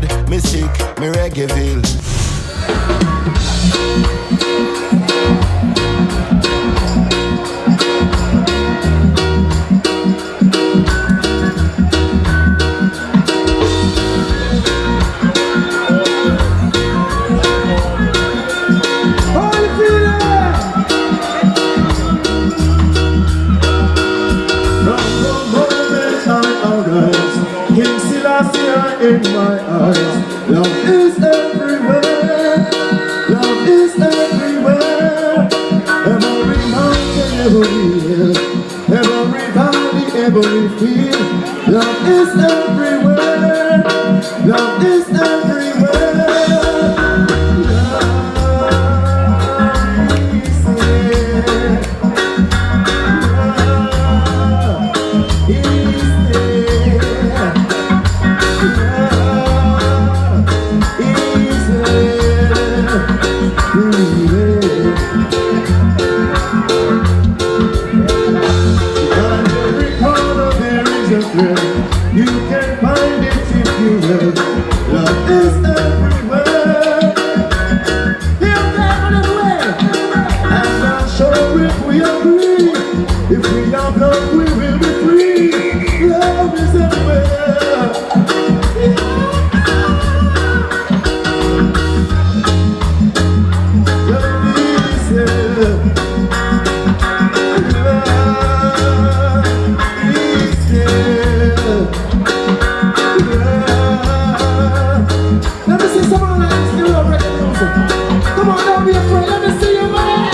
bad, me sick, me reggaeville. In my eyes, love is everywhere. Love is everywhere. Every mountain, every hill, every valley, every field. Love is everywhere. Love is everywhere. You can find it if you will. Love is everywhere. Here, there, and everywhere. I'm not sure if we agree. If we have love, we will be free. Love is everywhere. Love is everywhere. Come on, don't be afraid. Let me see you, man.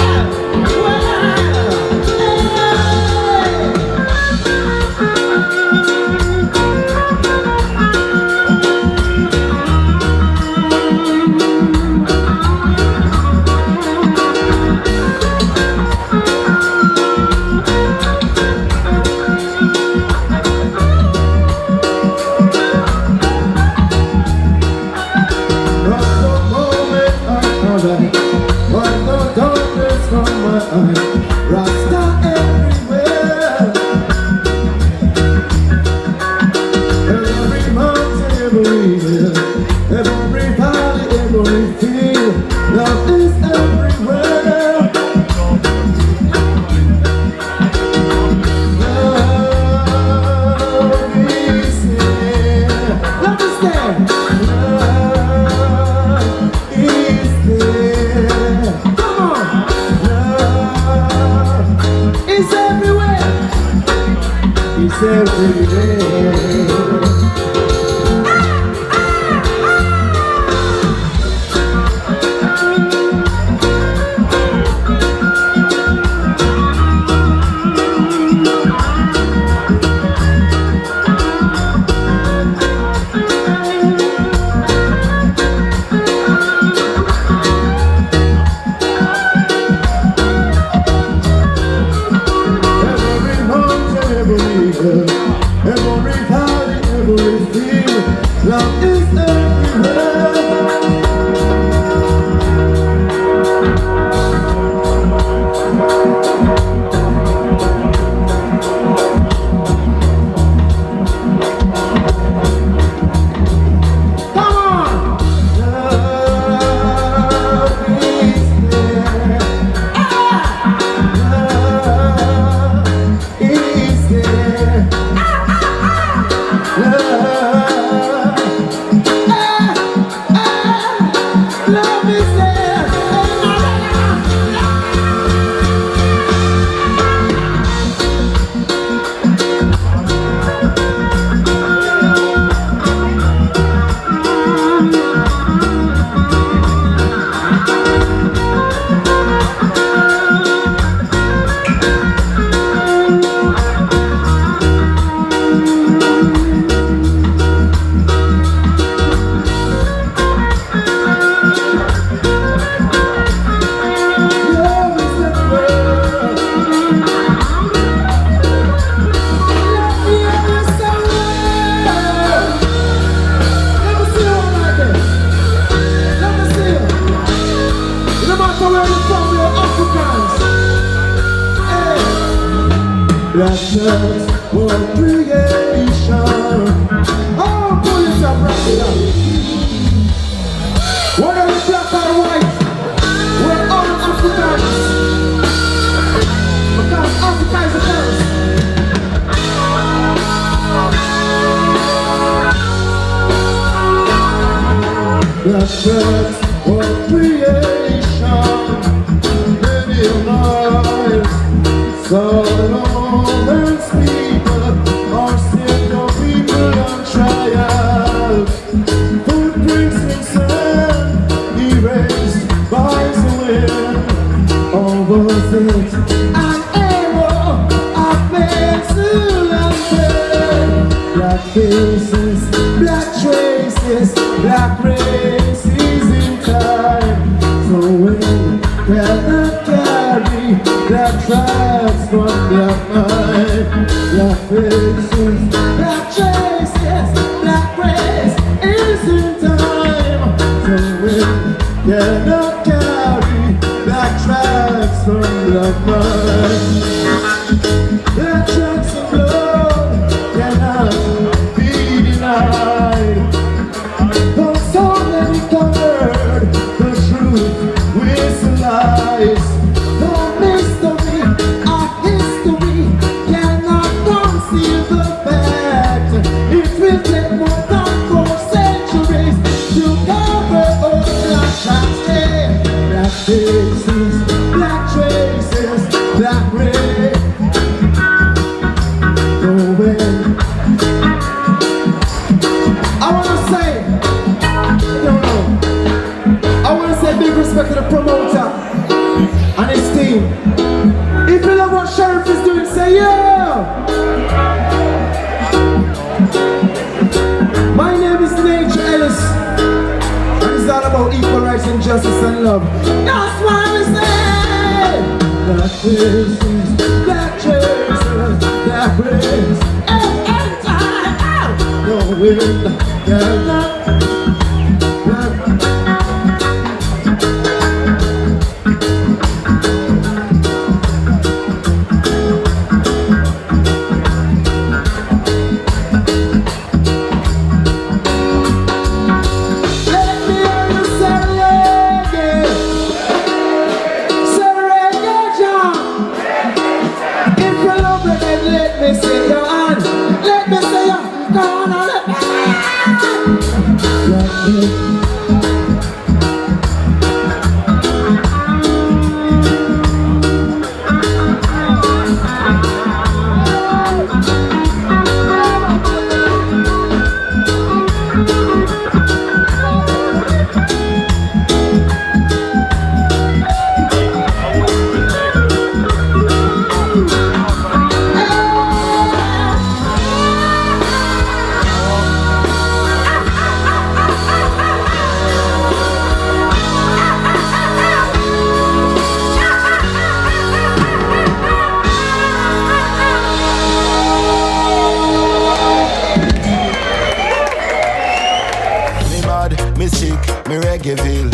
Rasta everywhere. Every mountain, every hill, every valley, every field. Love is everywhere. Love is here. Love is there. Love is there. Come on. It's everywhere. It's everywhere. Every valley, every field, love is everywhere. Come on! Love is there. Love is there. Love is there. That's just for creation. Oh, pull yourself right up. Black tracks of creation, many lives, Solomon's people are still the people on trial. Footprints in sand, erased by the wind. Almost it, an arrow of pencil and pen. Black faces, black traces, black races in time. So we cannot carry black tracks from black mind. Black faces, black traces, black races in time. So we cannot carry black tracks from black mind. Black tracks of blood cannot be denied. Though so many covered the truth with lies. No mystery of history cannot conceal the fact. It will take more than 4 centuries to cover all black tracks. Black faces, black traces, black rays. Going. I wanna say, I wanna say big respect to the promoter and his team. If you love what Sheriff is doing, say yeah! My name is Ellis, and it's all about equal rights and justice and love. That's why we say black faces, black traces, black rays. Every time out, no wind cannot. Me sick, me reggae feel.